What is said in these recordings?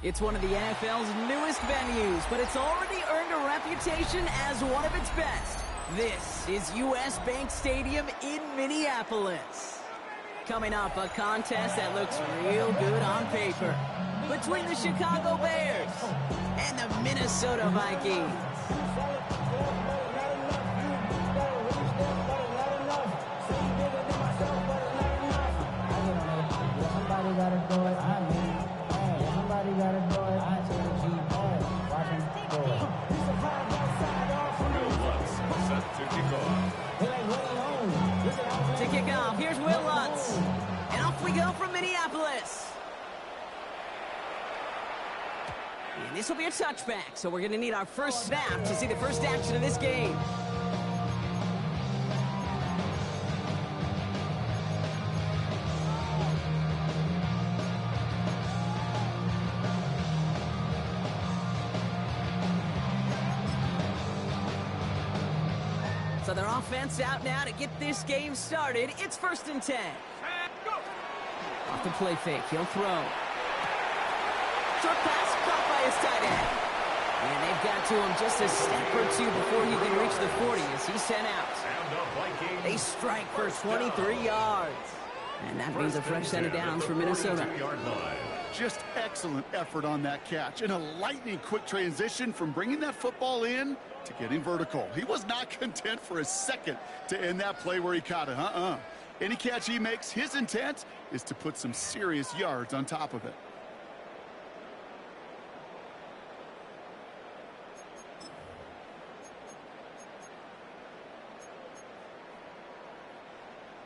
It's one of the NFL's newest venues, but it's already earned a reputation as one of its best. This is U.S. Bank Stadium in Minneapolis. Coming up, a contest that looks real good on paper between the Chicago Bears and the Minnesota Vikings. Somebody gotta do it. I mean, hey, somebody gotta do it. I take a G. Hey, watch him do it. Will Lutz set to kick off. To kick off, here's Will Lutz. And off we go from Minneapolis. And this will be a touchback, so we're going to need our first snap to see the first action of this game. So their offense out now to get this game started. It's 1st and 10. Off the play fake, he'll throw. Short pass caught by his tight end. And they've got to him just a step or two before he can reach the 40 as he's sent out. They strike for 23 yards. And that means a fresh set of downs for Minnesota. Just excellent effort on that catch. And a lightning quick transition from bringing that football in to getting vertical. He was not content for a second to end that play where he caught it. Any catch he makes, his intent is to put some serious yards on top of it.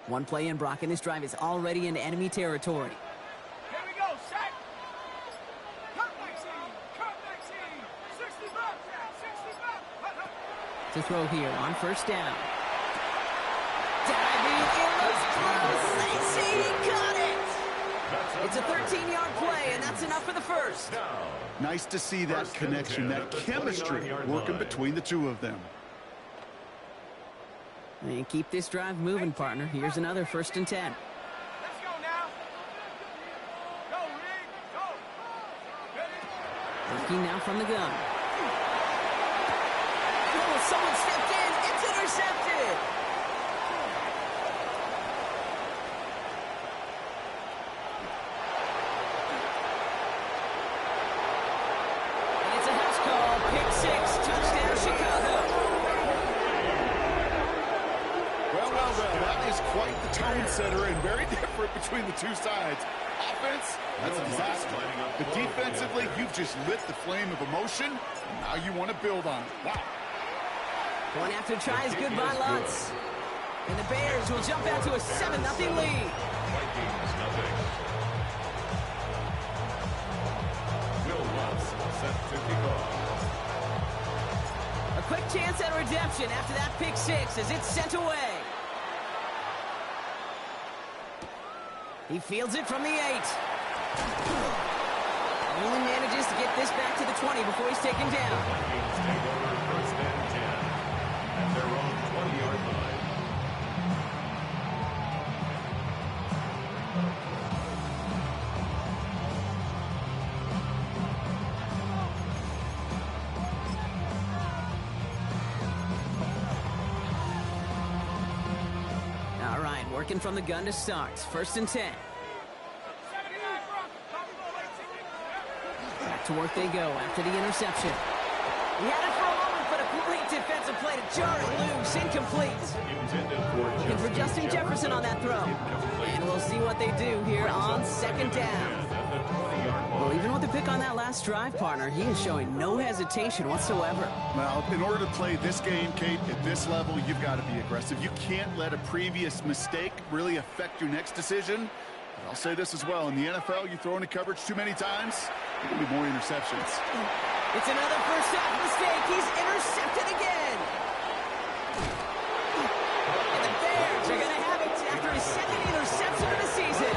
One play in, Brock, and this drive is already into enemy territory. Here we go, set. Cut 19, cut 19, 65, 65. To throw here on 1st down. Diving in those close. They say he caught it. It's a 13-yard play, and that's enough for the first. Nice to see that connection, that chemistry working between the two of them. And keep this drive moving, partner. Here's another 1st and 10. Let's go now. Go, Rick, go. Ready? Looking now from the gun. Oh, someone stepped in. It's intercepted. And it's a house call. Pick 6. Touchdown, Chicago. Well, that is quite the tone setter and very different between the two sides. Offense, that's a disaster. But defensively, you've just lit the flame of emotion, and now you want to build on it. Wow. Going after tries good by Lutz. And the Bears will jump out to a 7-0 lead. Vikings nothing. Will Lutz set to kick off. A quick chance at redemption after that pick 6 as it's sent away. He fields it from the 8. Only manages to get this back to the 20 before he's taken down. Vikings take over 1st and 10 at their own 20-yard line. All right, working from the gun to start. 1st and 10. Back to work they go after the interception. He had it for a moment, but a great defensive play to jar it loose. Incomplete. Looking for Justin Jefferson on that throw. And we'll see what they do here on 2nd down. Well, even with the pick on that last drive, partner, he is showing no hesitation whatsoever. Well, in order to play this game, Kate, at this level, you've got to be aggressive. You can't let a previous mistake really affect your next decision. But I'll say this as well. In the NFL, you throw into coverage too many times, there will be more interceptions. It's another first half mistake. He's intercepted again. And the Bears are going to have it after his 2nd interception of the season.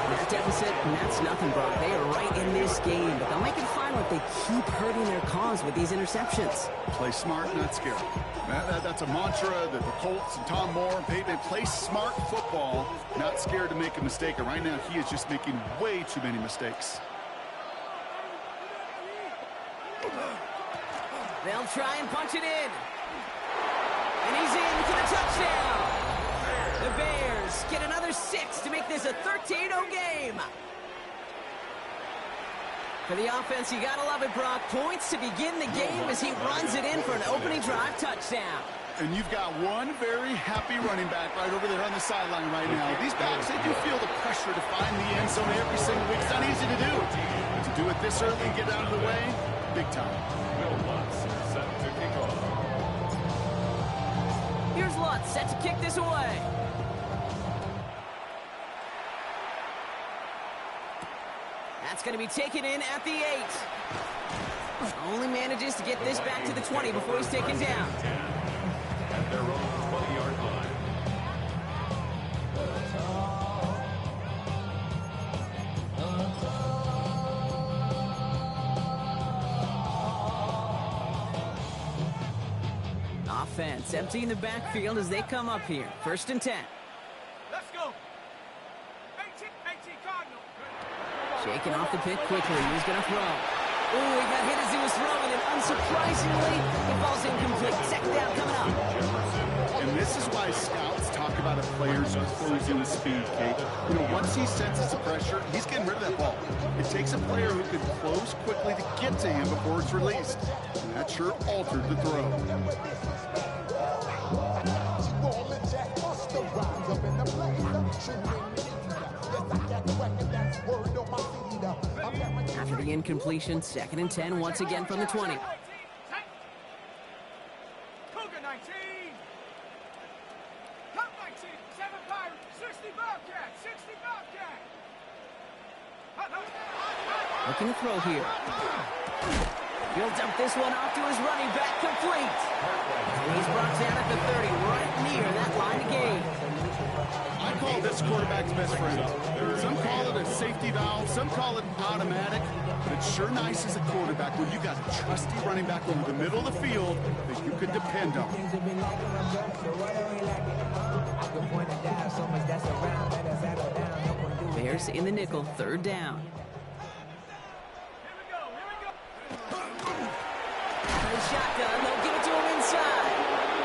That deficit, and that's nothing, Brock. They are right in this game, but they'll make it final if they keep hurting their cause with these interceptions. Play smart, not scared. That's a mantra that the Colts and Tom Moore and Peyton play smart football, not scared to make a mistake. And right now, he is just making way too many mistakes. They'll try and punch it in. And he's in for the touchdown. The Bears get another 6 to make this a 13-0 game. For the offense, you gotta love it, Brock. Points to begin the game as he runs it in for an opening drive touchdown. And you've got one very happy running back right over there on the sideline right now. These backs, they do feel the pressure to find the end zone every single week. It's not easy to do. But to do it this early and get out of the way, big time. Will Lutz set to kick off. Here's Lutz set to kick this away. That's going to be taken in at the 8. Only manages to get this back to the 20 before he's taken down. At their own 20-yard line. Offense emptying the backfield as they come up here. 1st and 10. Let's go. 18 Cardinal. Shaking off the pick quickly. He's going to throw. Ooh, he got hit as he was throwing, and unsurprisingly, the ball's incomplete. 2nd down coming up. And this is why scouts talk about a player's closing speed, Kate. You know, once he senses the pressure, he's getting rid of that ball. It takes a player who can close quickly to get to him before it's released. And that sure altered the throw. After the incompletion, 2nd and 10 once again from the 20. Cougar 19. Cup 19. 7 Pirates. 60 Bobcats. 60 Bobcats. Looking to throw here. He'll dump this one off to his running back, complete. He's brought down at the 30, right near that line of gain. I call this quarterback's best friend. Some call it a safety valve, some call it automatic, but it's sure nice as a quarterback when you got a trusty running back over the middle of the field that you can depend on. Bears in the nickel, 3rd down. Shotgun, they'll give it to him inside.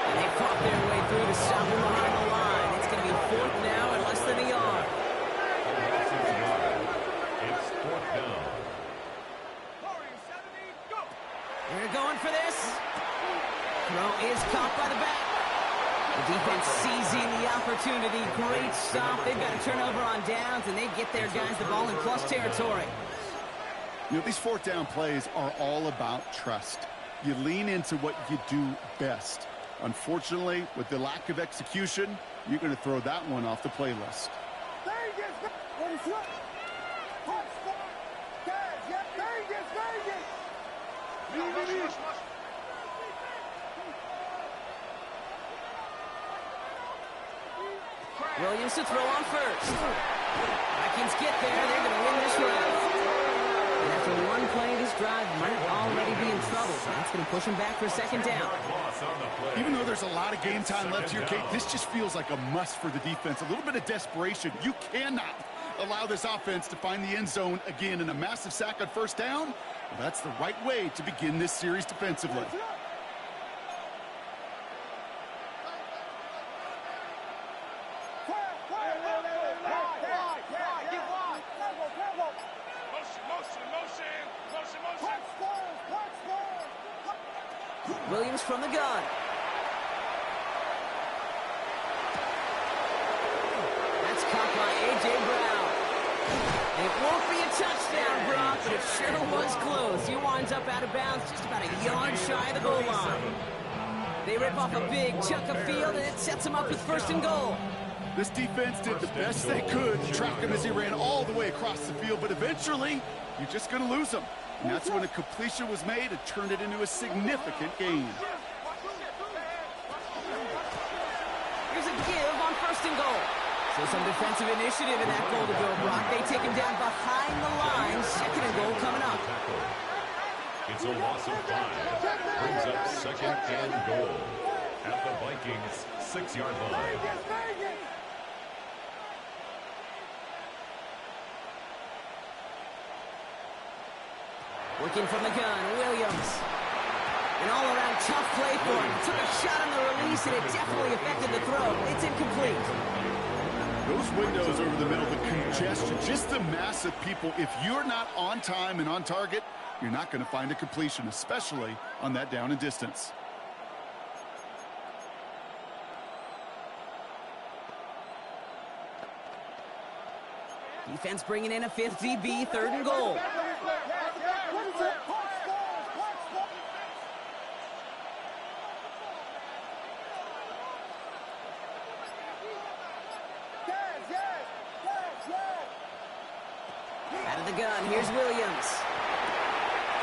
And they fought their way through to stop him behind the line. It's going to be 4th now and less than a yard. It's 4th down. They're going for this. Throw is caught by the back. The defense seizing the opportunity. Great stop. They've got a turnover on downs, and they get their guys the ball in plus territory. You know, these 4th down plays are all about trust. You lean into what you do best. Unfortunately, with the lack of execution, you're going to throw that one off the playlist. Williams to throw on first. Vikings get there. They're going to win this round. And after one play, this drive might already be in trouble. That's going to push him back for 2nd down. Even though there's a lot of game time left here, Kate, this just feels like a must for the defense. A little bit of desperation. You cannot allow this offense to find the end zone again, in a massive sack on 1st down. Well, that's the right way to begin this series defensively. Williams from the gun. That's caught by A.J. Brown. It won't be a touchdown, Brock, but it sure was close. He winds up out of bounds just about a yard shy of the goal line. They rip off a big chunk of field, and it sets him up with 1st and goal. This defense did the best they could to track him as he ran all the way across the field, but eventually, you're just going to lose him. And that's when a completion was made and turned it into a significant gain. Here's a give on 1st and goal. So some defensive initiative in that goal to go, Brock. They take him down behind the line. 2nd and goal coming up. It's a loss of 5. Brings up 2nd and goal at the Vikings' 6-yard line. Working from the gun, Williams. An all-around tough play for him. Took a shot on the release, and it definitely affected the throw. It's incomplete. Those windows over the middle, the congestion, just the mass of people. If you're not on time and on target, you're not going to find a completion, especially on that down and distance. Defense bringing in a fifth DB, 3rd and goal. Out of the gun, here's Williams.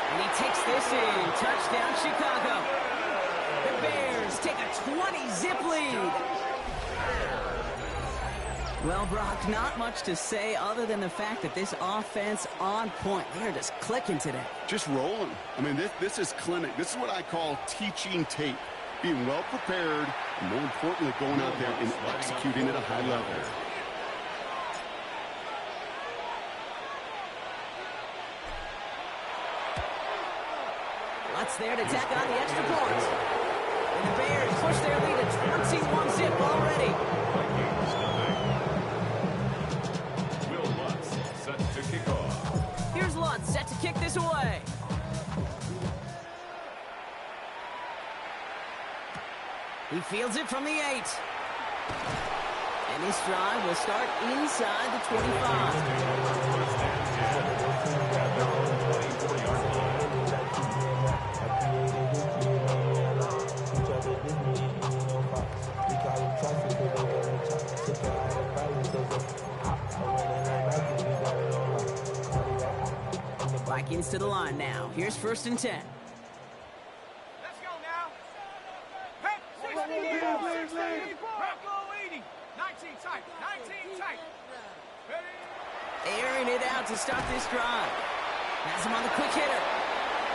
And he takes this in. Touchdown, Chicago. The Bears take a 20-zip lead. Well, Brock, not much to say other than the fact that this offense on point. They're just clicking today. Just rolling. I mean, this is clinic. This is what I call teaching tape. Being well prepared, and more importantly, going out there and executing at a high level. Lutz there to tack on the extra point. And the Bears push their lead to 21-zip already. Will Lutz set to kick off. Here's Lutz set to kick this away. He fields it from the 8. And this drive will start inside the 25. Vikings to the line now. Here's 1st and 10. Let's go now. Hey, 16, Rocco 80. 19 tight, 19 tight. Ready? Airing it out to start this drive. Has him on the quick hitter.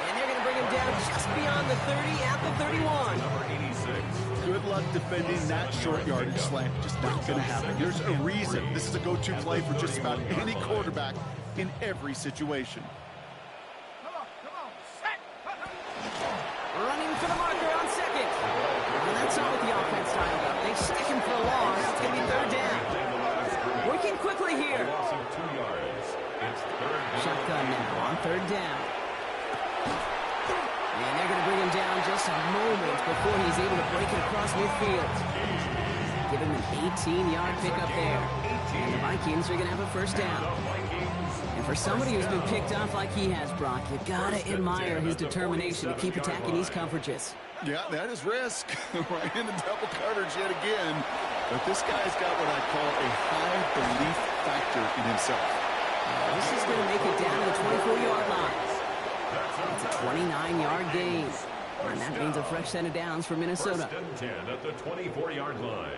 And they're going to bring him down just beyond the 30 at the 31. Number 86. Good luck defending that short yardage slant. Just not going to happen. There's a reason. This is a go-to play for just about any quarterback in every situation. Come on, set. Running for the marker on 2nd. And that's not what the offense dialed up. They stick him for a loss. It's going to be 3rd down. Working quickly here. Loss of 2 yards. It's 3rd down. Shotgun now on 3rd down. And they're going to bring him down just a moment before he's able to break it across midfield. Give him an 18-yard pickup there. And the Vikings are going to have a 1st down. And for somebody who's been picked off like he has, Brock, you got to admire his determination to keep attacking these coverages. Yeah, that is risk. Right into double coverage yet again. But this guy's got what I call a high belief factor in himself. This is going to make it down to the 24-yard line. It's a 29-yard gain. And that means a fresh set of downs for Minnesota. 1st and 10 at the 24-yard line.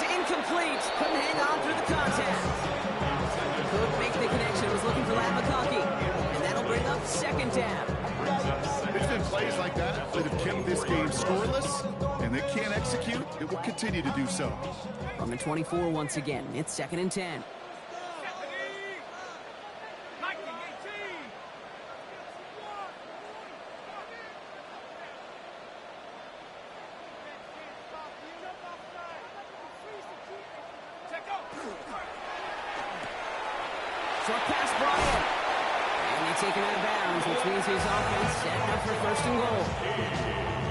Incomplete. Couldn't hang on through the contact. Couldn't make the connection. Was looking for McConkey. And that'll bring up 2nd down. There's been plays like that that have kept this game scoreless, and they can't execute. It will continue to do so. From the 24 once again. It's 2nd and 10. Short pass brought in. And they take him out of bounds, which means his offense set up for 1st and goal.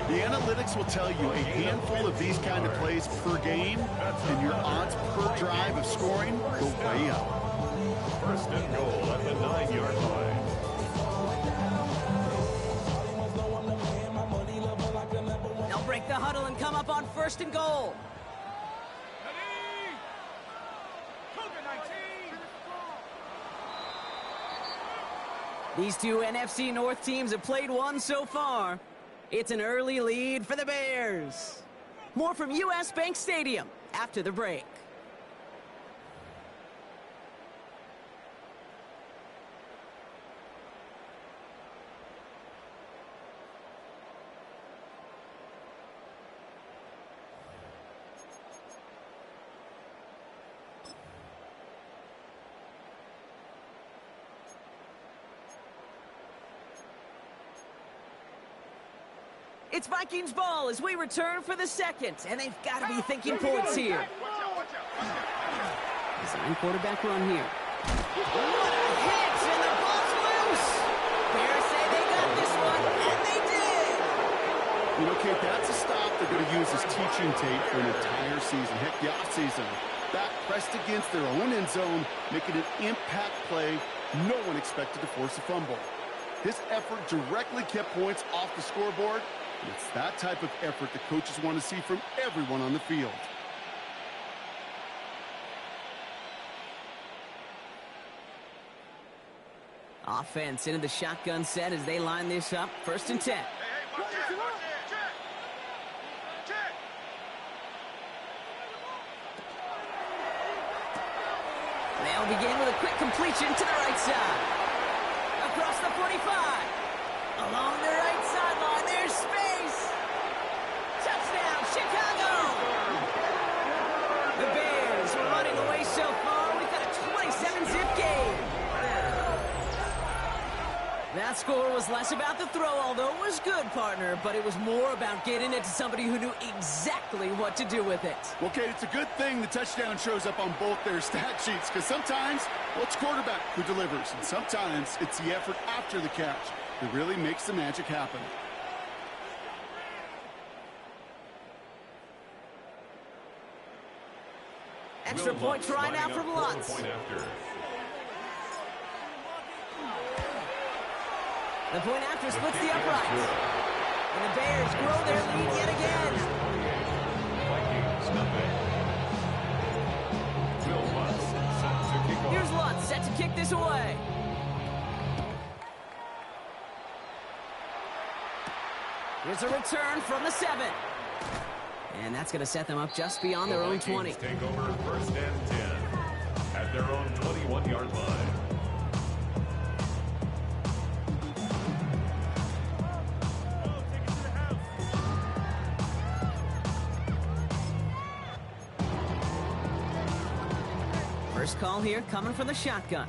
The analytics will tell you a handful of these kind of plays per game, and your odds per drive of scoring go way up. 1st and goal at the 9-yard line. They'll break the huddle and come up on 1st and goal. These two NFC North teams have played one so far. It's an early lead for the Bears. More from US Bank Stadium after the break. It's Vikings ball as we return for the second, and they've got to be thinking points here. Design quarterback run here. What a hit, and the ball's loose. Bears say they got this one, and they did. You know, Kate, that's a stop they're going to use as teaching tape for an entire season. Heck, the offseason. Back pressed against their own end zone, making an impact play no one expected to force a fumble. His effort directly kept points off the scoreboard. It's that type of effort the coaches want to see from everyone on the field. Offense into the shotgun set as they line this up. 1st and 10. They'll begin with a quick completion to the right side. Across the 45. Along the right sideline, there's space. Touchdown, Chicago! The Bears were running away so far. We've got a 27-zip game. That score was less about the throw, although it was good, partner, but it was more about getting it to somebody who knew exactly what to do with it. Well, Kate, it's a good thing the touchdown shows up on both their stat sheets, because sometimes, well, it's quarterback who delivers, and sometimes it's the effort after the catch that really makes the magic happen. Extra point try now from Lutz. The point after splits the uprights. And the Bears grow their lead yet again. Vikings nothing. Lutz set to kick off. Here's Lutz set to kick this away. Here's a return from the 7. And that's going to set them up just beyond their own 20. Take over 1st and 10 at their own 21-yard line. First call here coming from the shotgun.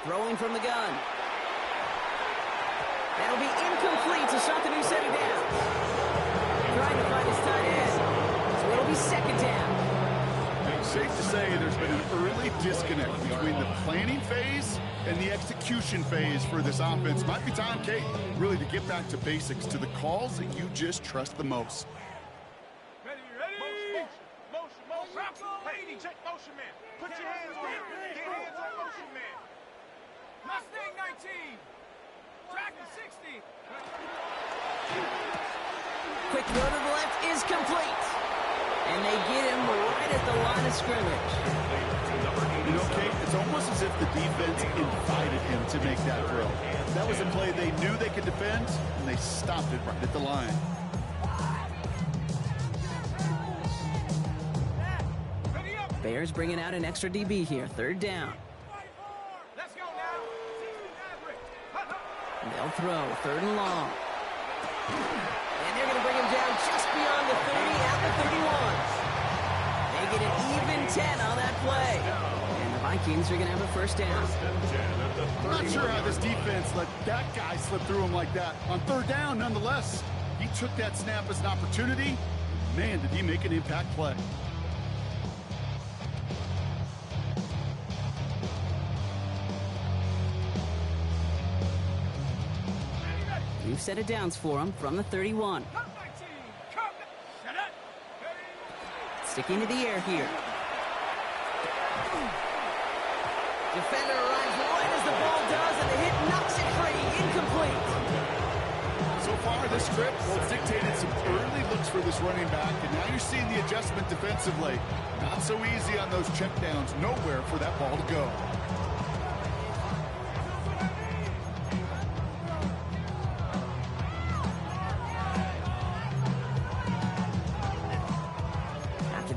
Throwing from the gun. That'll be incomplete to start the new set of downs. Trying to find his tight end. So it'll be 2nd down. It's safe to say there's been an early disconnect between the planning phase and the execution phase for this offense. Might be time, Kate, really to get back to basics, to the calls that you just trust the most. Ready? Motion. Hey, check motion, man. Put your hands on him. Get hands on motion, man. Mustang 19. Track 60. Quick throw to the left is complete. And they get him right at the line of scrimmage. You know, Kate, it's almost as if the defense invited him to make that throw. That was a play they knew they could defend, and they stopped it right at the line. Bears bringing out an extra DB here. 3rd down. Let's go now. They'll throw. 3rd and long. And they're going to bring him down just beyond the 30 at the 31. They get an even 10 on that play. And the Vikings are going to have a 1st down. I'm not sure how this defense let that guy slip through him like that. On 3rd down, nonetheless, he took that snap as an opportunity. Man, did he make an impact play. New set of downs for him from the 31. Sticking to the air here. Defender arrives right as the ball does, and the hit knocks it free. Incomplete. So far, this script, well, it's dictated some early looks for this running back, and now you're seeing the adjustment defensively. Not so easy on those checkdowns. Nowhere for that ball to go.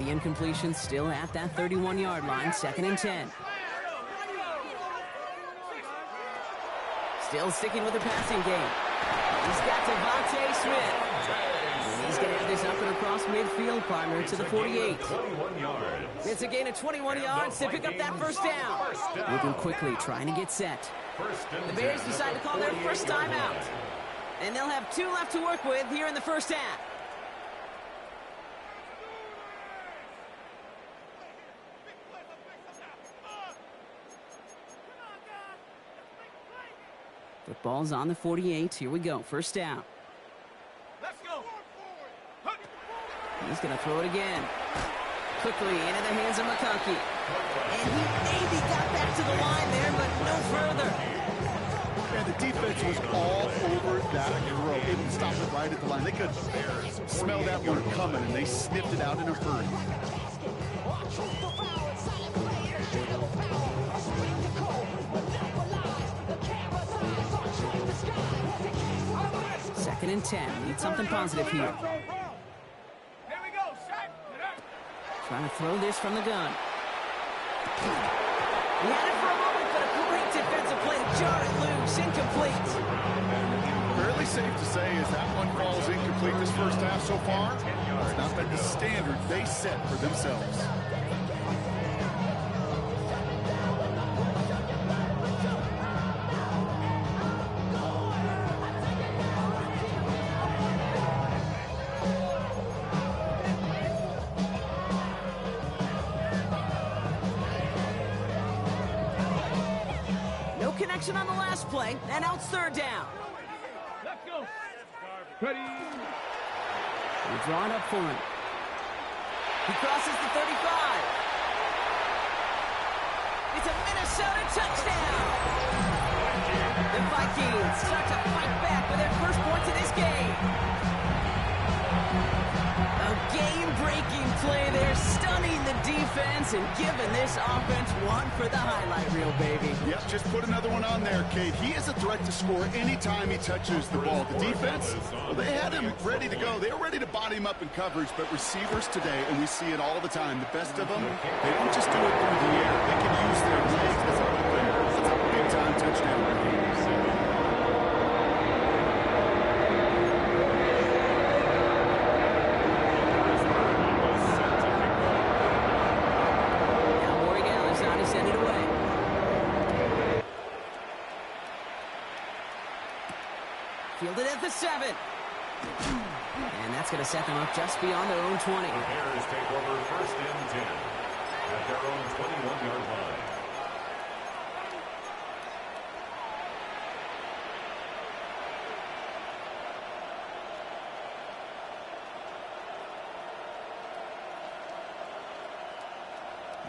The incompletion still at that 31-yard line, 2nd and 10. Still sticking with the passing game. He's got Devontae Smith. And he's going to have this up and across midfield, partner, to the 48. 21 yards. It's a gain of 21 yards to pick up that first down. Moving quickly, trying to get set. The Bears decide to call their first time out. And they'll have 2 left to work with here in the first half. Football's on the 48. Here we go. First down. Let's go. He's going to throw it again. Quickly into the hands of McConkey. And he maybe got back to the line there, but no further. And the defense was all over that throw. They didn't stop it right at the line. They could smell that one coming, and they sniffed it out in a hurry. Second and 10. Need something positive here. Here we go, Shaq. Trying to throw this from the gun. He had it for a moment, but a great defensive play to jar it loose. Incomplete. Fairly safe to say as that one falls incomplete this first half so far. It's not been the standard they set for themselves. Connection on the last play, and now it's 3rd down. Let's go. Ready. We're drawing up for him. He crosses the 35. It's a Minnesota touchdown. The Vikings start to fight back with their first points in this game. A game-breaking play there, stunning the defense and giving this offense one for the highlight reel, baby. Yep, just put another one on there, Kate. He is a threat to score anytime he touches the ball. The defense, well, they had him ready to go. They were ready to body him up in coverage, but receivers today, and we see it all the time, the best of them, they don't just do it through the air. They can use their legs as a weapon. That's a big-time touchdown right here. Fielded at the 7. And that's going to set them up just beyond their own 20. The Bears take over 1st and 10 at their own 21-yard line.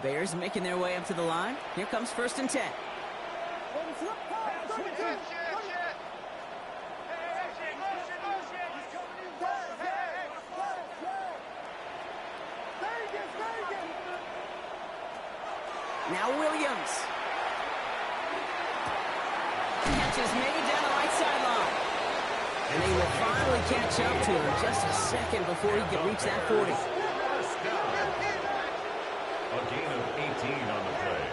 Bears making their way up to the line. Here comes 1st and 10. Now Williams. Catch is made down the right sideline. And they will finally catch up to him just a second before he can reach that 40. A gain of 18 on the play.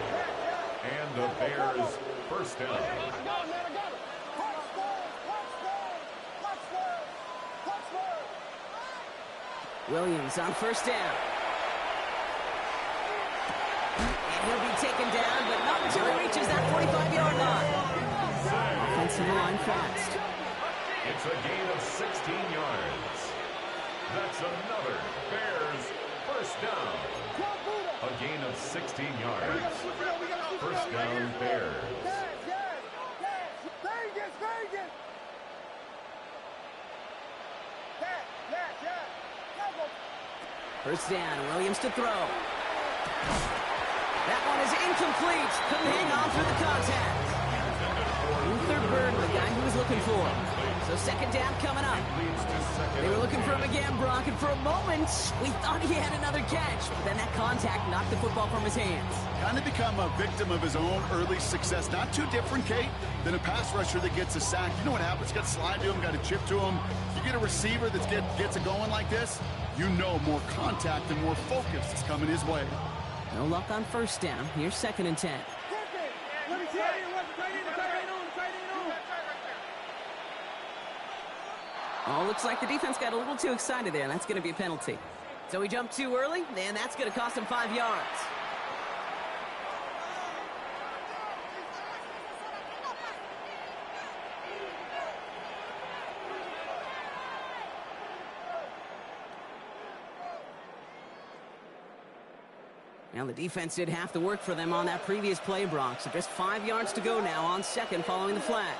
And the Bears first down. Williams on 1st down. And he'll be taken down, but not until he reaches that 45-yard line. Offensive line fast. It's a gain of 16 yards. That's another Bears first down. A gain of 16 yards. First down, Bears. First down, Williams to throw. That one is incomplete. Couldn't hang on through the contact. Luther Burden, the guy he was looking for. So 2nd down coming up. They were looking for him again, Brock, and for a moment, we thought he had another catch. But then that contact knocked the football from his hands. Kind of become a victim of his own early success. Not too different, Kate, than a pass rusher that gets a sack. You know what happens? Got to slide to him, got to chip to him. You get a receiver that gets it going like this, you know more contact and more focus is coming his way. No luck on first down. Here's 2nd and 10. Oh, looks like the defense got a little too excited there, and that's going to be a penalty. So he jumped too early, and that's going to cost him 5 yards. Now the defense did half the work for them on that previous play, Brock. So just 5 yards to go now on 2nd following the flag.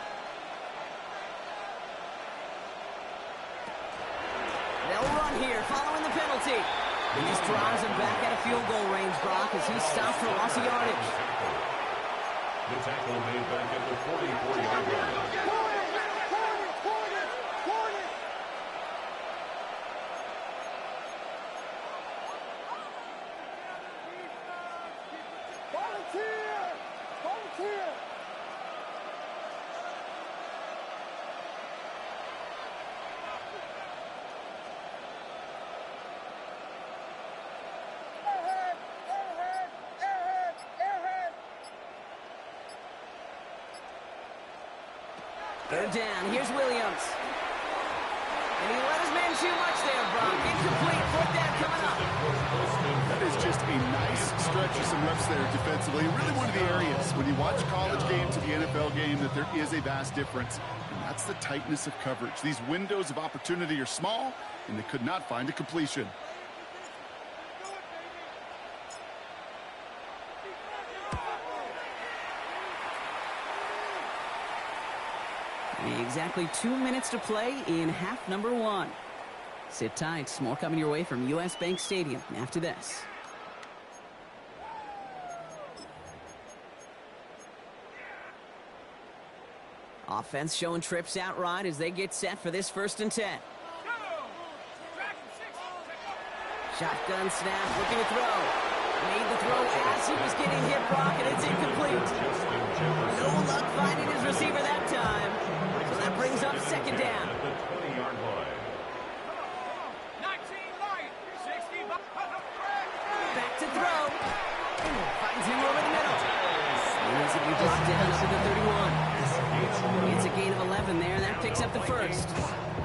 They'll run here following the penalty. This drives him back at a field goal range, Brock, as he stopped for loss of yardage. The tackle made back at the 44-yard line. Third down. Here's Williams. And he let his man too much there, Brock. Incomplete. 4th down coming up. That is just a nice stretch of some reps there defensively. Really one of the areas when you watch college game to the NFL game that there is a vast difference. And that's the tightness of coverage. These windows of opportunity are small, and they could not find a completion. Exactly 2 minutes to play in half number 1. Sit tight. More coming your way from U.S. Bank Stadium after this. Offense showing trips out right as they get set for this 1st and 10. Shotgun snap, looking to throw. Made the throw as he was getting hit, Brock, and it's incomplete. No luck finding his receiver that time. So that brings up 2nd down. At the 20-yard line. Back to throw. Finds him over the middle. He's going to be brought down to the 31. It's a gain of 11 there. That picks up the 1st.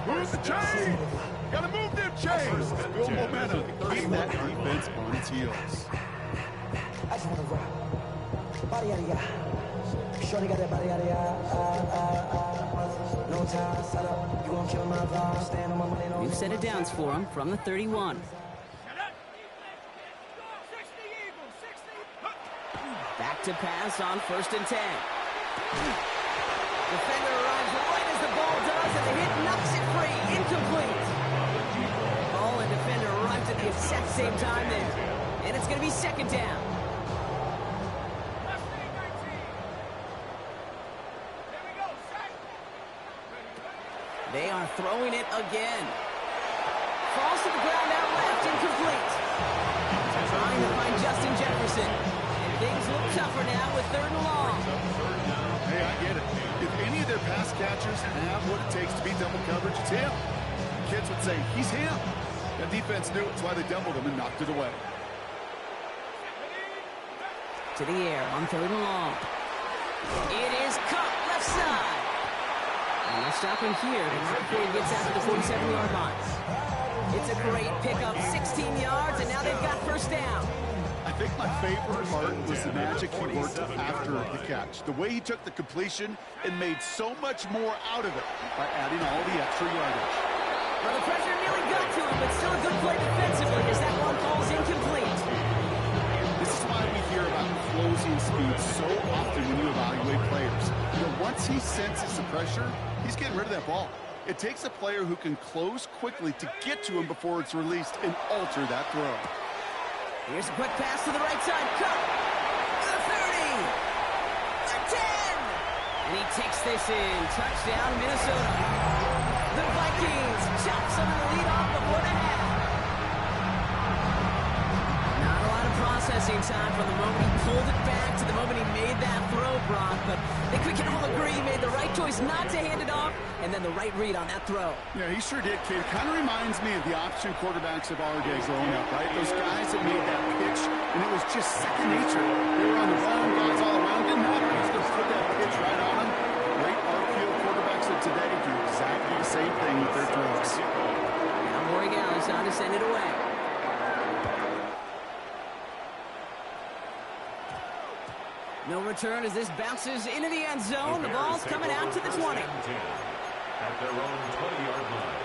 Move the chain! Gotta move them chains! Build momentum. Keep that defense on its heels. I just wanna rock. Body yada yada. Shorty got that body yada yada. No time, set up. You won't kill my vibe. Stand on my money. New set of downs for him from the 31. Back to pass on 1st and 10. Defender arrives right as the ball does, and the hit knocks it free. Incomplete. Ball and defender arrived at the exact same time there. And it's going to be 2nd down. They are throwing it again. Falls to the ground out left, incomplete. Trying to find Justin Jefferson. And things look tougher now with 3rd and long. Hey, I get it. If any of their pass catchers have what it takes to beat double coverage, it's him. Kids would say, he's him. That defense knew it's why they doubled him and knocked it away. To the air on 3rd and long. It is cut left side. And they'll stop him here before he gets out to the 47-yard line. It's a great pickup, 16 yards, and now they've got 1st down. I think my favorite part was the magic he worked after the catch. The way he took the completion and made so much more out of it by adding all the extra yardage. Well, the pressure nearly got to him, but still a good play defensively as that one falls incomplete. This is why we hear about closing speed so often when you evaluate players. You know, once he senses the pressure, he's getting rid of that ball. It takes a player who can close quickly to get to him before it's released and alter that throw. Here's a quick pass to the right side. Cut. The 30. The 10. And he takes this in. Touchdown, Minnesota. The Vikings chop some of the lead off before the half. in time from the moment he pulled it back to the moment he made that throw, Brock. But I think we can all agree he made the right choice not to hand it off, and then the right read on that throw. Yeah, he sure did, kid. Kind of reminds me of the option quarterbacks of our day growing up, right? Those guys that made that pitch, and it was just second nature. They were on the wrong guys all around. Didn't matter. He just put that pitch right on them. Great RPO quarterbacks of today do exactly the same thing with their throws. Now Morgan on to send it away. No return as this bounces into the end zone. The ball's coming out to the 20. At their own 20-yard line.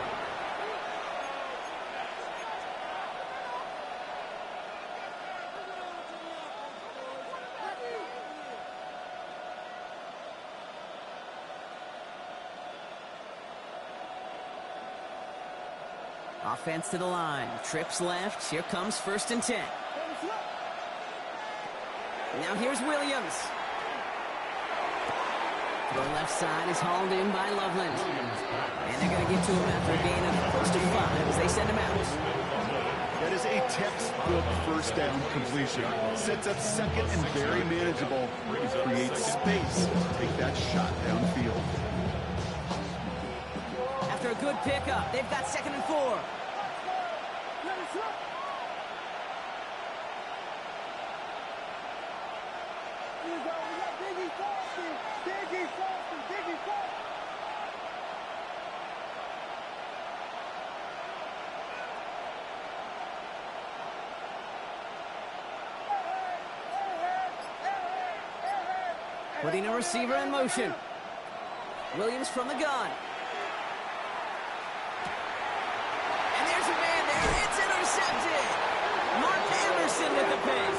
Offense to the line. Trips left. Here comes 1st and 10. Now here's Williams. The left side is hauled in by Loveland. And they're going to get to him after a gain of close to 5 as they send him out. That is a textbook first down completion. Sets up second and very manageable. It creates space to take that shot downfield. After a good pickup, they've got 2nd and 4. Putting a receiver in motion. Williams from the gun. And there's a man there. It's intercepted. Mark Anderson with the pick.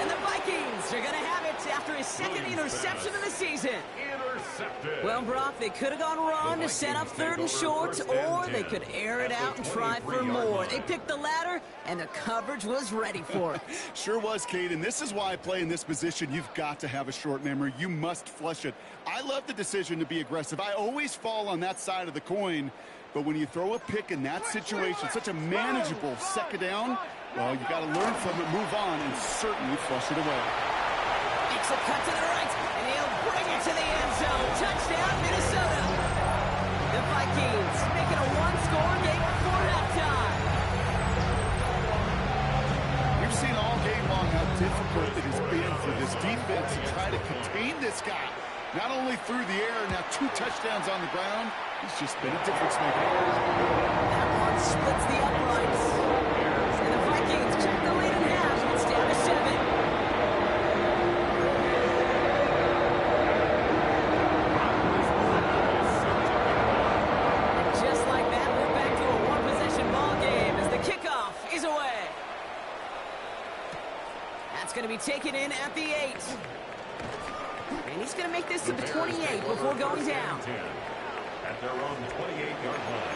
And the Vikings are going to have it after his 2nd interception of the season. Intercepted. Well, Brock, they could have gone run to set up 3rd and short, or they could air it out and try for more. They picked the latter, and the coverage was ready for it. Sure was, Kate, and this is why I play in this position. You've got to have a short memory. You must flush it. I love the decision to be aggressive. I always fall on that side of the coin, but when you throw a pick in that situation, such a manageable 2nd down, well, you got to learn from it, move on, and certainly flush it away. Makes a cut to the right, and he'll bring it to the end zone. Touchdown, Minnesota. The Vikings make it a one-score game before halftime. We've seen all game long how difficult it has been for this defense to try to contain this guy. Not only through the air, now 2 touchdowns on the ground. He's just been a difference maker. That one splits the uprights. And the Vikings check the lead in half. It's down to 7. Just like that, we're back to a one-possession ball game as the kickoff is away. That's going to be taken in at the 8. And he's going to make this to the 28 before going down. At their own 28-yard line.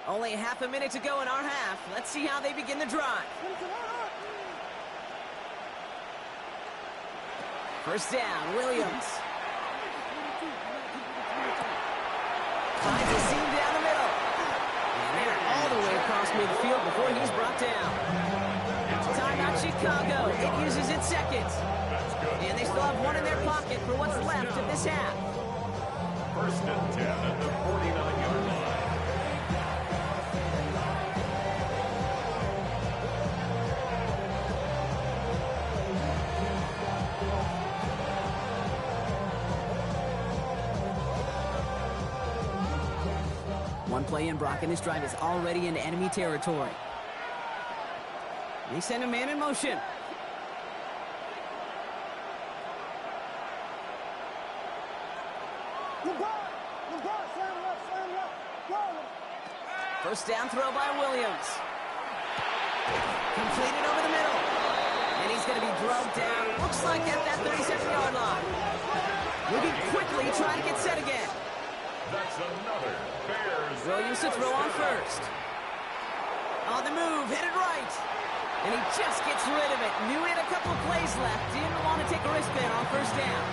Only half a minute to go in our half. Let's see how they begin the drive. 1st down, Williams. Finds a seam down the middle. And they're all the way across midfield before he's brought down. Timeout Chicago. It uses its 2nd. And they still have 1 in their pocket for what's left of this half. 1st and 10 at the 49-yard line. One play in, Brock, and this drive is already into enemy territory. They send a man in motion. First down throw by Williams. Completed over the middle. And he's going to be drugged down. Looks like at that 37-yard line. Moving quickly, trying to get set again. That's another Bears. Williams to throw on first. On the move, headed right. And he just gets rid of it. Knew he had a couple of plays left. Didn't want to take a risk there on first down.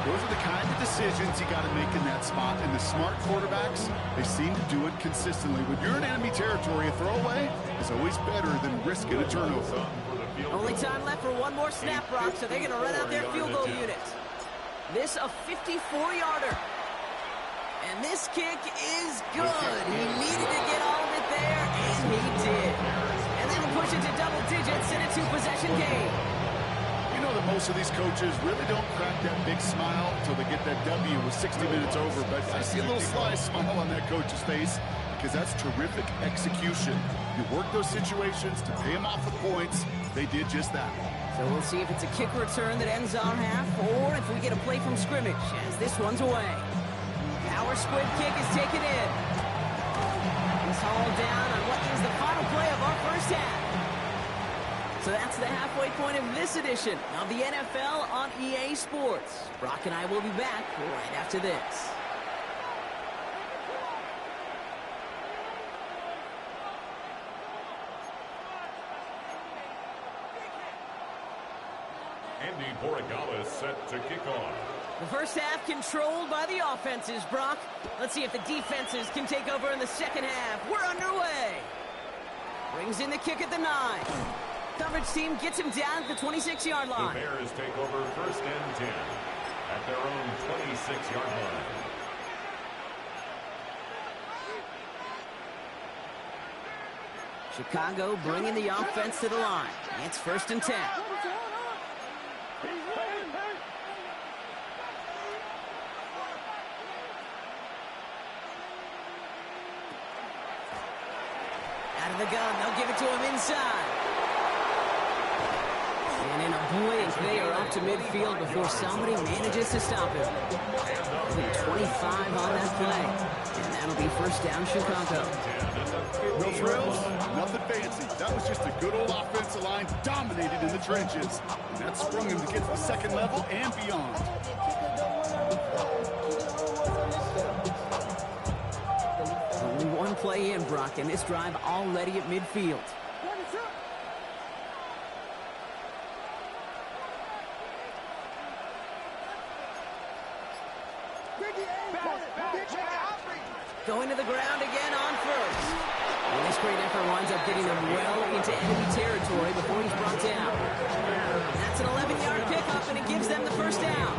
Those are the kind of decisions you got to make in that spot. And the smart quarterbacks, they seem to do it consistently. When you're in enemy territory, a throwaway is always better than risking a turnover. Only time left for one more snap, Brock, so they're going to run out their field goal unit. This a 54-yarder. And this kick is good. He needed to get all of it there, and he did. And that'll push it to double digits in a two-possession game. You know that most of these coaches really don't crack that big smile until they get that W with 60 minutes over. But I see a little sly smile on that coach's face because that's terrific execution. You work those situations to pay them off with points. They did just that. So we'll see if it's a kick return that ends our half or if we get a play from scrimmage as this one's away. Power squid kick is taken in. It's hauled down on what is the final play of our first half. So that's the halfway point of this edition of the NFL on EA Sports. Brock and I will be back right after this. Andy Borregales set to kick off. The first half controlled by the offenses, Brock. Let's see if the defenses can take over in the second half. We're underway. Brings in the kick at the 9. Coverage team gets him down at the 26-yard line. The Bears take over first and 10 at their own 26-yard line. Chicago bringing the offense to the line. It's first and 10. Out of the gun, they'll give it to him inside. And in a blink, they are up to midfield before somebody manages to stop him. 25 on that play. And that'll be first down, Chicago. No frills, nothing fancy. That was just a good old offensive line dominated in the trenches. And that sprung him to get to the second level and beyond. Only one play in, Brock, and this drive already at midfield. Going to the ground again on first. And this great effort winds up getting him well into enemy territory before he's brought down. That's an 11-yard pickup, and it gives them the first down.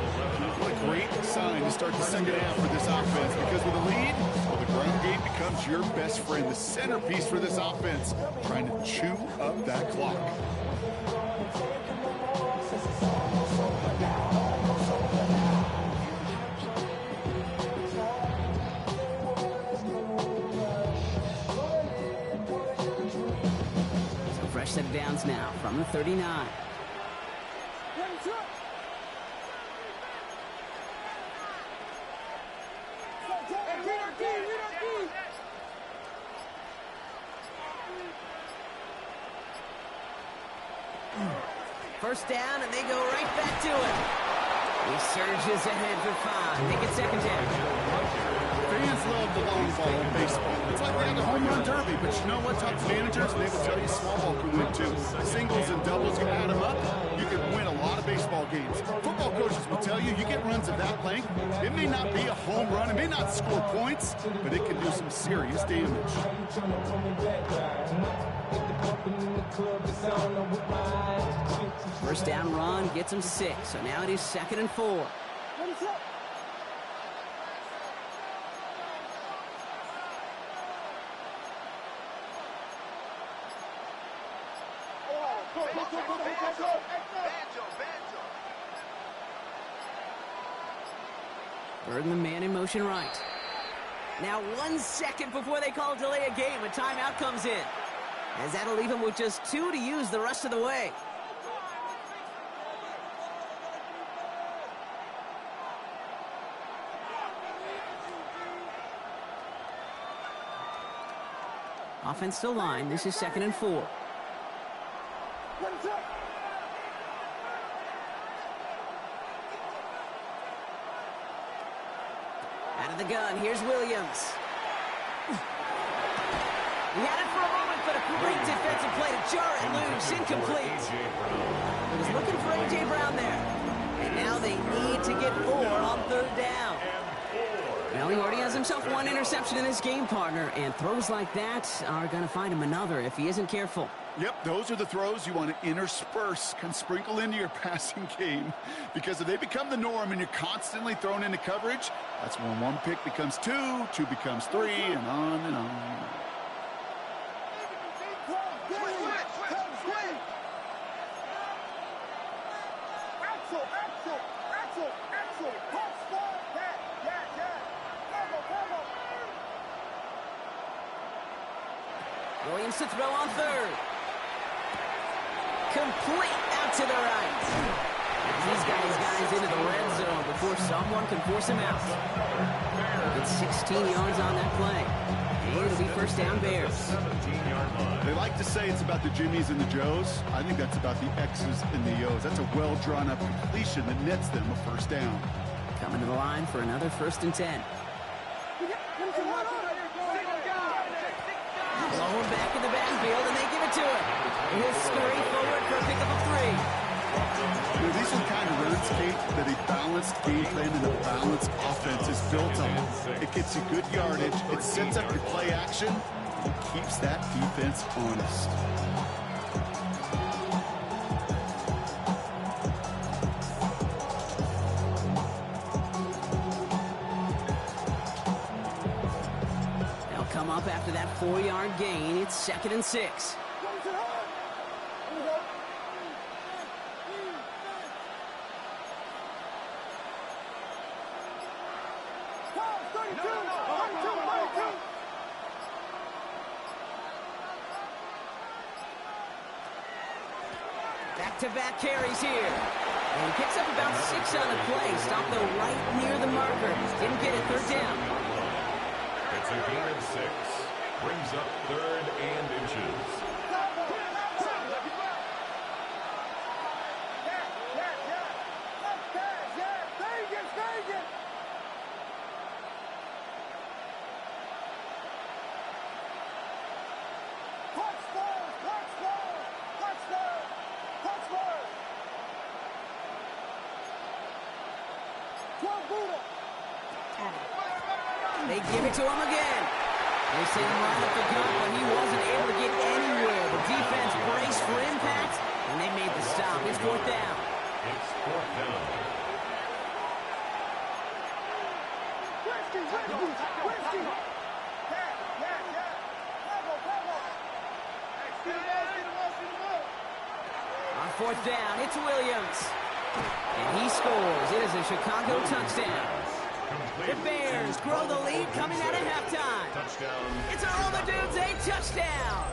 What a great sign to start the second half for this offense, because with a lead, well, the ground game becomes your best friend, the centerpiece for this offense, trying to chew up that clock. So fresh set of downs now from the 39. First down, and they go right back to it. He surges ahead for 5. Make it second down. Fans love the long ball in baseball. It's like they have the home run derby, but you know what? Talk to managers, and they will tell you small ball can win too. Singles and doubles, you add them up, you can win a lot of baseball games. Football coaches will tell you, you get runs of that length, it may not be a home run, it may not score points, but it can do some serious damage. First down run gets him 6, so now it is second and 4. Burden the man in motion right. Now 1 second before they call delay a game, a timeout comes in. As that'll leave him with just 2 to use the rest of the way. Offense still line. This is second and 4. Out of the gun, here's Williams. He had it for a moment, but a great defensive play to jar it loose. Incomplete. He was looking for A.J. Brown there. And now they need to get 4 on 3rd down. Well, he already has himself 1 interception in his game, partner, and throws like that are going to find him another if he isn't careful. Yep, those are the throws you want to intersperse, can sprinkle into your passing game. Because if they become the norm and you're constantly thrown into coverage, that's when 1 pick becomes 2, 2 becomes 3, and on and on. Williams to throw on 3rd. Complete out to the right. These guys into the red zone before someone can force him out. It's 16 yards on that play. And it'll be 1st down Bears. 17-yard line. They like to say it's about the Jimmies and the Joes. I think that's about the X's and the O's. That's a well-drawn-up completion that nets them a 1st down. Coming to the line for another 1st and 10. Blown back in the backfield, and they give it to him. He'll scurry forward for a pickup of 3. These are the kind of runs, Kate, that a balanced game plan and a balanced offense is built on. It gets you good yardage, it sets up your play action, and keeps that defense honest. Come up after that 4-yard gain. It's 2nd and 6. Back-to-back carries here. And he picks up about 6 on the play. Stopped though right near the marker. Didn't get it. 3rd down. It's a gain of 6. Brings up 3rd and inches. They give it to him again. They say him right up the gut, but he wasn't able to get anywhere. The defense braced for impact, and they made the stop. It's 4th down. It's 4th down. On 4th down, it's Williams. And he scores. It is a Chicago touchdown. The Bears grow the lead coming out of halftime. Touchdown. It's a roll the dudes, a touchdown.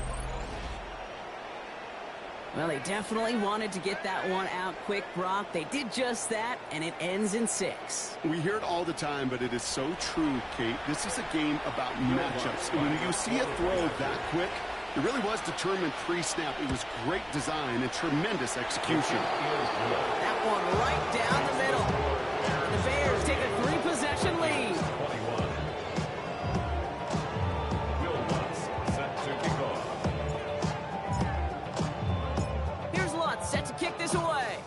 Well, they definitely wanted to get that one out quick, Brock. They did just that, and it ends in 6. We hear it all the time, but it is so true, Kate. This is a game about matchups. And when you see a throw that quick, it really was determined pre-snap. It was great design and tremendous execution. That one right down the middle. The Bears take a 3-possession lead. 21. Will Lutz set to kick off. Here's Lutz set to kick this away.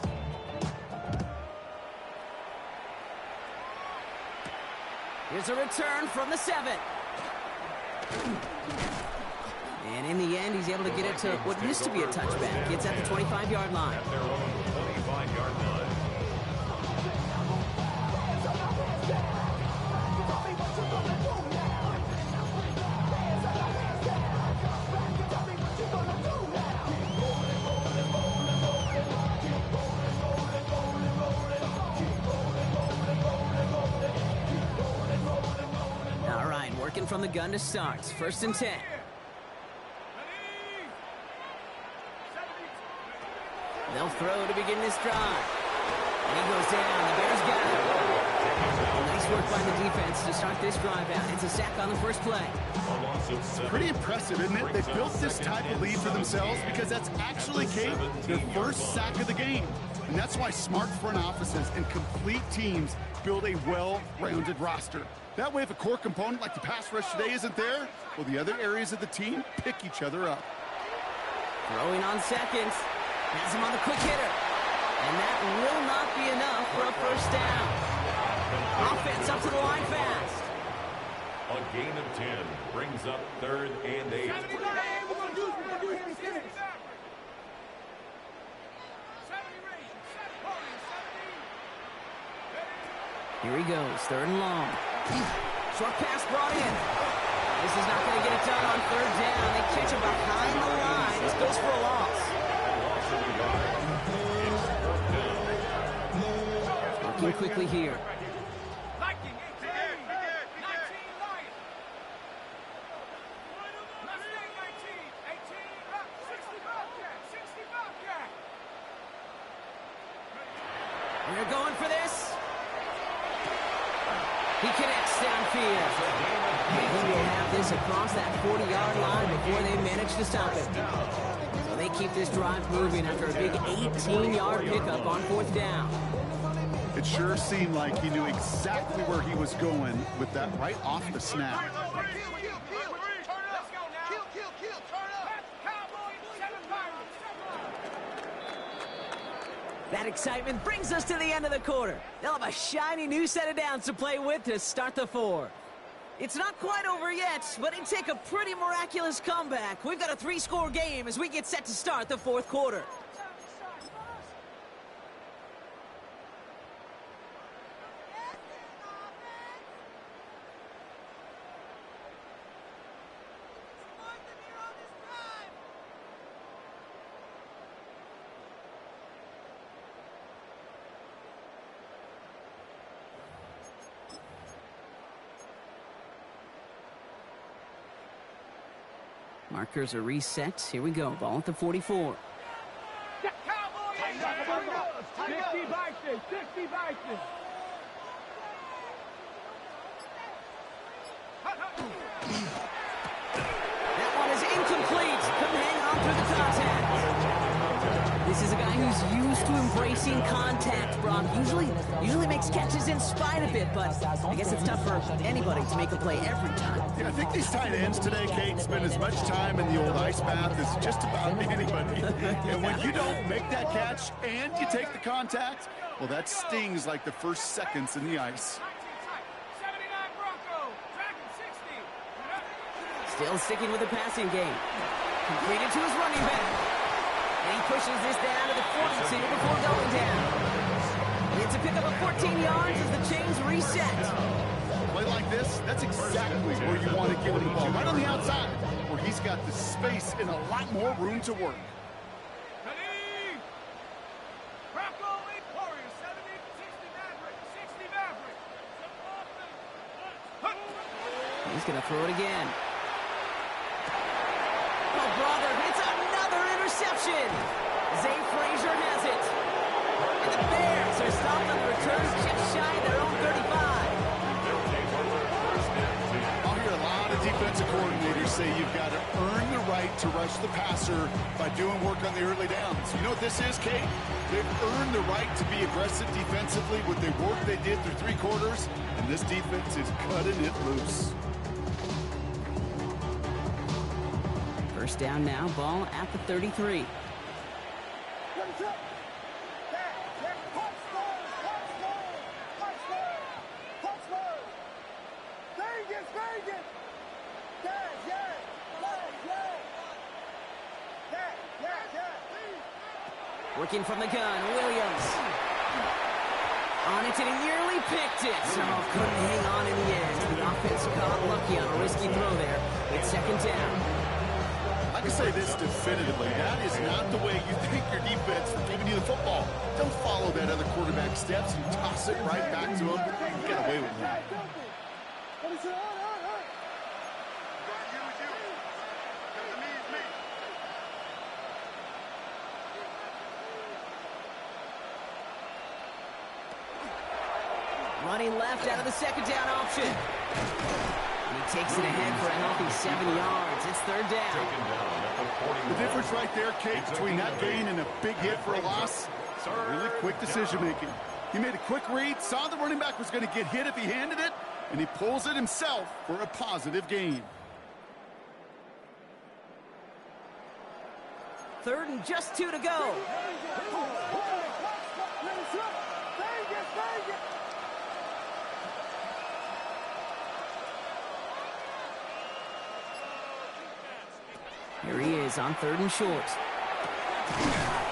Here's a return from the 7. And in the end, he's able to get it to what used to be a touchback. It's at the 25-yard line. At their own 25-yard line. All right, working from the gun to start. 1st and 10. They'll throw to begin this drive. And he goes down. The Bears got him. Nice work by the defense to start this drive out. It's a sack on the first play. Pretty impressive, isn't it? They built this type of lead for themselves because that's actually, Kate, their first sack of the game. And that's why smart front offices and complete teams build a well-rounded roster. That way, if a core component like the pass rush today isn't there, well, the other areas of the team pick each other up. Throwing on seconds. Has him on the quick hitter. And that will not be enough for a first down. Offense up to the line fast. A gain of 10 brings up 3rd and 8. Here he goes, 3rd and long. Short pass brought in. This is not going to get it done on 3rd down. They catch him behind the line. This goes for a loss. Working quickly here. They're going for this. He connects downfield. And he will have this across that 40-yard line before they manage to stop it. So they keep this drive moving after a big 18-yard pickup on 4th down. It sure seemed like he knew exactly where he was going with that right off the snap. That excitement brings us to the end of the quarter. They'll have a shiny new set of downs to play with to start the 4th. It's not quite over yet, but it'd take a pretty miraculous comeback. We've got a 3-score game as we get set to start the 4th quarter. Markers are reset. Here we go. Ball at the 44. 50 Vikings, 50 Vikings. That one is incomplete. Couldn't hang on through the contact. This is a guy who's used to embracing contact, Brock. Usually makes catches in spite of it, but I guess it's tough for anybody to make a play every time. Yeah, I think these tight ends today, Kate, spend as much time in the old ice bath as just about anybody. And when you don't make that catch and you take the contact, well, that stings like the first seconds in the ice. 79 Bronco, tracking 60. Still sticking with the passing game. Completed to his running back. And he pushes this down to the 42 before going down. It's a pickup of 14 yards as the chains reset. A play like this, that's exactly where you want to give him the ball. Right on the outside, where he's got the space and a lot more room to work. Ready? Bronco 8 Warriors, 70, 60 Maverick, 60 Maverick. He's going to throw it again. Oh, brother, it's another interception. Zay Frazier has it. And the Bears are stopped on the return just shy of their own 35. I'll hear a lot of defensive coordinators say you've got to earn the right to rush the passer by doing work on the early downs. You know what this is, Kate? They've earned the right to be aggressive defensively with the work they did through 3 quarters, and this defense is cutting it loose. First down now, ball at the 33. Working from the gun, Williams. On it, and he nearly picked it. Oh, couldn't hang on in the end. The offense got lucky on a risky throw there. It's second down. I can say this definitively. That is not the way you think your defense is giving you the football. Don't follow that other quarterback steps and toss it right back to him. You got away with that. Running left out of the second down option. And he takes it ahead for a healthy 7 yards. It's third down. The difference right there, Kate, between that gain and a big hit for a loss, Really quick decision-making. He made a quick read, saw the running back was going to get hit if he handed it, and he pulls it himself for a positive gain. 3rd and just 2 to go. Here he is on 3rd and short.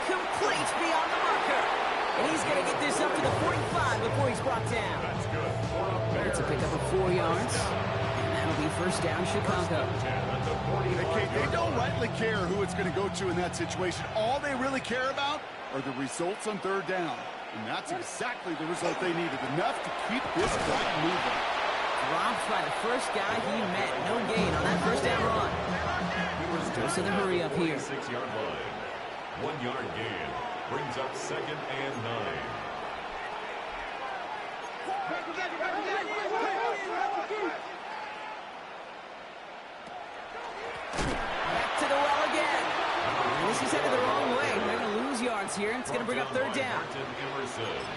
Complete beyond the marker. And he's going to get this up to the 45 before he's brought down. That's good. It's a pickup of 4 yards. And that'll be first down, Chicago. They don't rightly care who it's going to go to in that situation. All they really care about are the results on 3rd down. And that's exactly the result they needed. Enough to keep this drive moving. Dropped by the first guy he met. No gain on that first down run. Goes to the hurry up here. 6-yard line. 1-yard gain. Brings up 2nd and 9. Back to the well again. And this is headed the wrong way. They're going to lose yards here, and it's going to bring up 3rd down.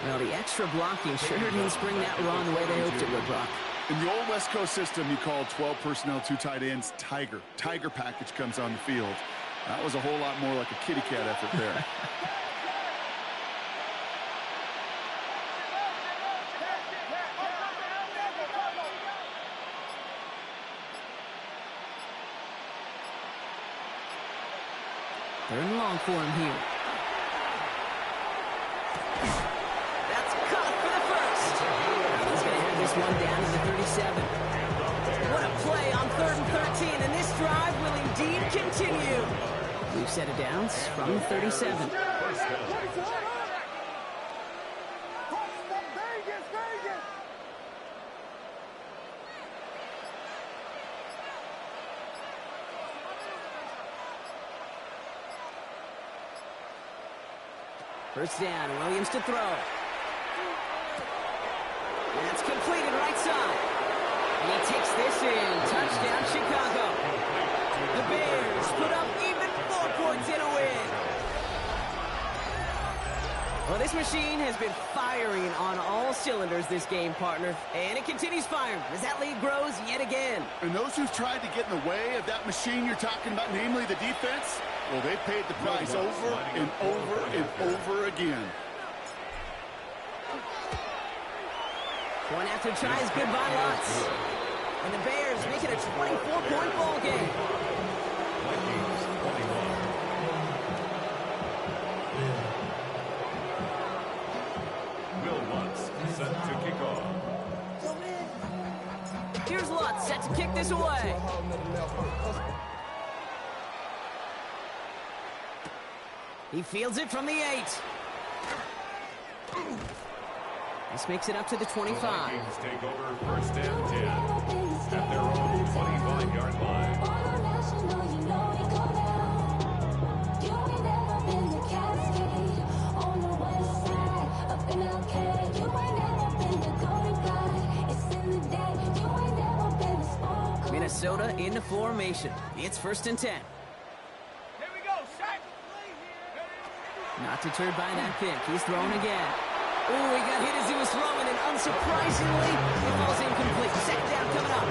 Well, the extra blocking sure didn't spring that run the way they hoped it would, Brock. In the old West Coast system, you called 12 personnel, 2 tight ends, Tiger. Tiger package comes on the field. That was a whole lot more like a kitty cat effort there. Third and long for him here. That's caught for the first. He's going to have this one down to the 37. What a play on 3rd and 13, and this drive will indeed continue. We've set it down from the 37. First down, Williams to throw. That's completed right side. And he takes this in. Touchdown, Chicago. The Bears put up even 4 points in a win. Well, this machine has been firing on all cylinders this game, partner. And it continues firing as that lead grows yet again. And those who've tried to get in the way of that machine you're talking about, namely the defense, well, they paid the price over and over and over again. Point after tries, goodbye lots. And the Bears make it a 24-point ball game. Vikings 21. Will Lutz set to kick off. Here's Lutz set to kick this away. He fields it from the 8. This makes it up to the 25. The Vikings take over first and 10 at their own 25-yard line. Minnesota in the formation. It's 1st and 10. Here we go, sack. Not deterred by that pick. He's thrown again. Ooh, he got hit as he was throwing, and unsurprisingly, it falls incomplete. 2nd down coming up.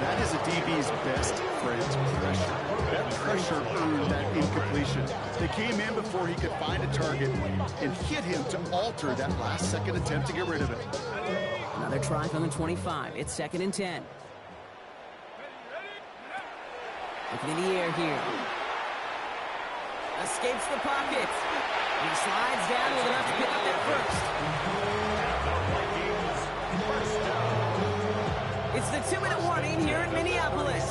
That is a DB's best friend, pressure. That pressure earned that incompletion. They came in before he could find a target and hit him to alter that last-second attempt to get rid of it. Another try from the 25. It's 2nd and 10. Looking in the air here. Escapes the pocket. He slides down with enough to pick up that first. It's the 2-minute warning here in Minneapolis.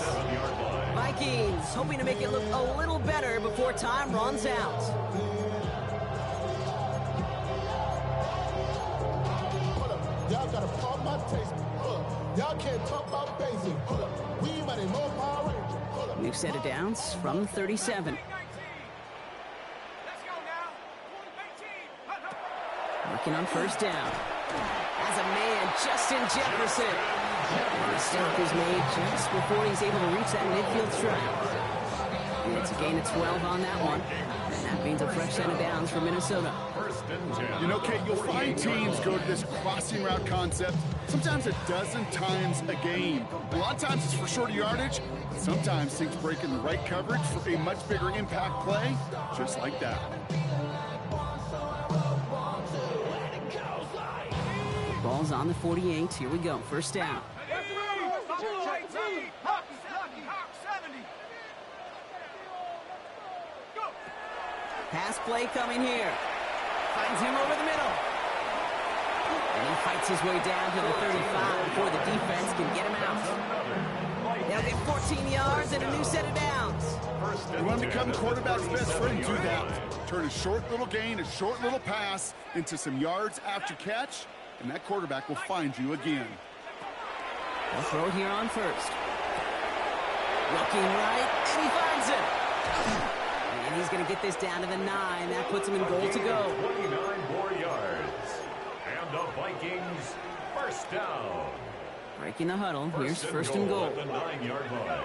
Vikings hoping to make it look a little better before time runs out. Y'all gotta pump my taste. Y'all can't talk about basic. We money more Power Rangers. We've set it down from 37. Working on first down. As a man, Justin Jefferson. And the stop is made just before he's able to reach that midfield strike. And it's a gain of 12 on that one. And That means a fresh set of downs for Minnesota. First and 10. You know, Kate, you'll find teams go to this crossing route concept sometimes a dozen times a game. A lot of times it's for shorter yardage. Sometimes things break in the right coverage for a much bigger impact play, just like that. Ball's on the 48. Here we go. First down. Pass play coming here. Finds him over the middle. And he fights his way down to the 35 before the defense can get him out. They'll get 14 yards and a new set of downs. You want to become quarterback's best friend, do that. Turn a short little gain, a short little pass into some yards after catch, and that quarterback will find you again. They'll throw it here on first. Looking right, and he finds it. And he's going to get this down to the 9. That puts him in goal to go. 29 more yards. And the Vikings first down. Breaking the huddle. Here's first and goal. At the 9-yard line.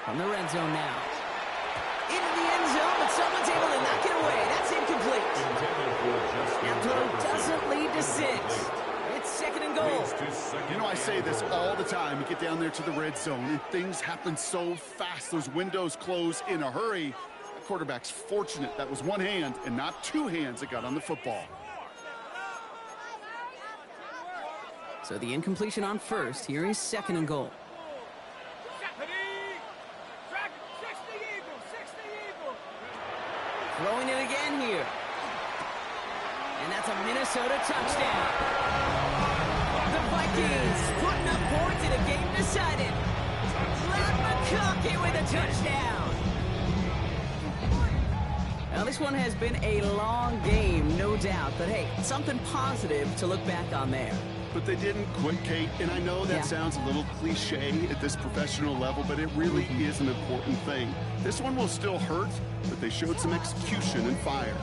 From the red zone now. Into the end zone, but someone's able to knock it away. That's incomplete. That throw doesn't lead to 6. It's second and goal. You know, I say this all the time. You get down there to the red zone, and things happen so fast. Those windows close in a hurry. The quarterback's fortunate that was one hand and not two hands that got on the football. So the incompletion on first. Here is second and goal. Throwing it again here. And that's a Minnesota touchdown. The Vikings putting up points in a game decided. Brad McConkey with a touchdown. Now this one has been a long game, no doubt. But hey, something positive to look back on there. But they didn't quit, Kate, and I know that sounds a little cliche at this professional level, but it really is an important thing. This one will still hurt, but they showed some execution and fire.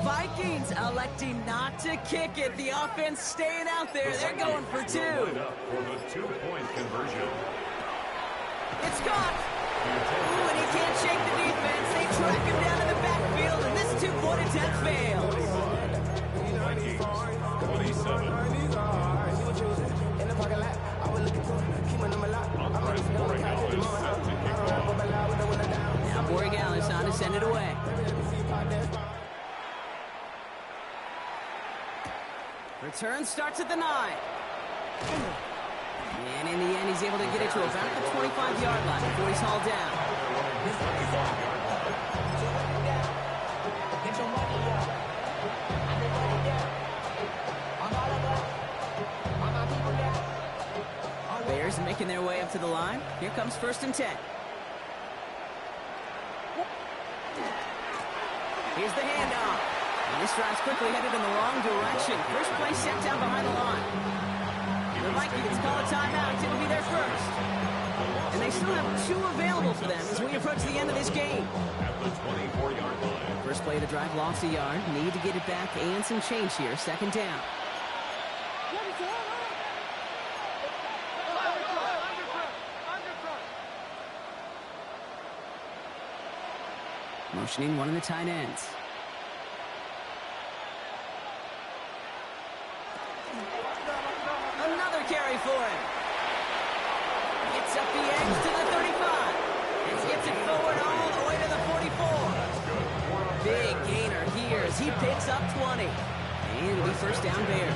Vikings electing not to kick it. The offense staying out there. They're going for 2. For the 2-point conversion. It's caught. Ooh, and he can't shake the defense. They track him down in the backfield, and this 2-point attempt fails. Vikings 27. Umpire Borregale is set to kick off. Now Borregale on to send it away. Return starts at the 9. And in the end, he's able to get it to about the 25-yard line before he's hauled down. Bears making their way up to the line. Here comes first and 10. Here's the handoff. And this drive's quickly headed in the wrong direction. First play set down behind the line. The Vikings call a timeout. It'll be their first. And they still have 2 available for them as we approach the end of this game. At the 24-yard line. First play of the drive, lost a yard. Need to get it back and some change here. Second down. Motioning one of the tight ends. Another carry for him. Gets up the edge to the 35. And gets it forward all the way to the 44. Big gainer here as he picks up 20. And it'll be first down Bears.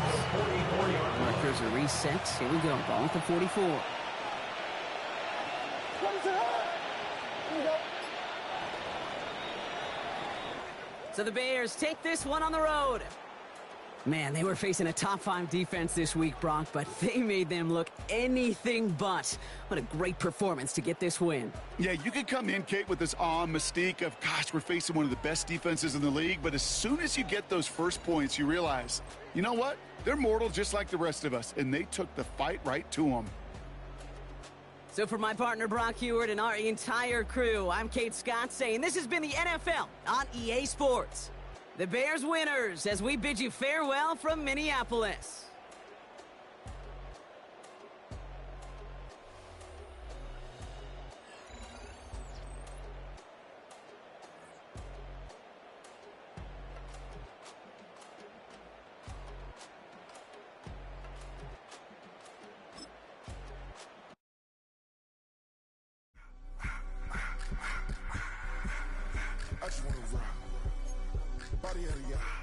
Markers are reset. Here we go. Ball at the 44. So the Bears take this one on the road. Man, they were facing a top 5 defense this week, Brock, but they made them look anything but. What a great performance to get this win. Yeah, you could come in, Kate, with this awe mystique of, gosh, we're facing one of the best defenses in the league, but as soon as you get those first points, you realize, you know what? They're mortal just like the rest of us, and they took the fight right to them. So for my partner Brock Heward and our entire crew, I'm Kate Scott saying this has been the NFL on EA Sports. The Bears winners as we bid you farewell from Minneapolis. I just wanna rock. Body of the